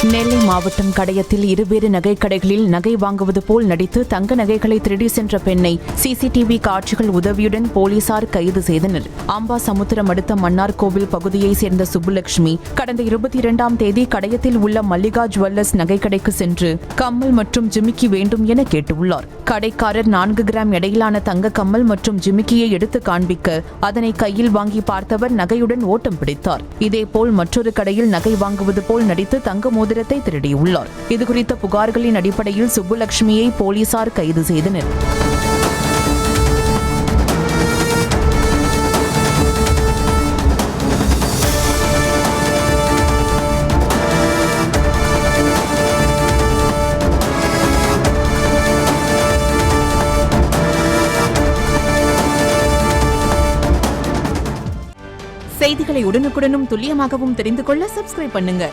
நெல்லை மாவட்டம் கடையத்தில் இருவேறு நகைக்கடைகளில் நகை வாங்குவது போல் நடித்து தங்க நகைகளை திருடி சென்ற பெண்ணை சிசிடிவி காட்சிகள் உதவியுடன் போலீசார் கைது செய்தனர். அம்பாசமுத்திரம் அடுத்த மன்னார் கோவில் பகுதியைச் சேர்ந்த சுப்புலட்சுமி கடந்த 22ஆம் தேதி கடையத்தில் உள்ள மல்லிகா ஜுவல்லர்ஸ் நகைக்கடைக்கு சென்று கம்மல் மற்றும் ஜிமிக்கி வேண்டும் என கேட்டுள்ளார். கடைக்காரர் 4 கிராம் எடையிலான தங்க கம்மல் மற்றும் ஜிமிக்கியை எடுத்து காண்பிக்க அதனை கையில் வாங்கி பார்த்தவர் நகையுடன் ஓட்டம் பிடித்தார். இதேபோல் மற்றொரு கடையில் நகை வாங்குவது போல் நடித்து தங்க மோதிரத்தை திருடியுள்ளார். இதுகுறித்த புகார்களின் அடிப்படையில் சுப்புலட்சுமியை போலீசார் கைது செய்தனர். செய்திகளை உடனுக்குடனும் துல்லியமாகவும் தெரிந்து கொள்ள சப்ஸ்கிரைப் பண்ணுங்க.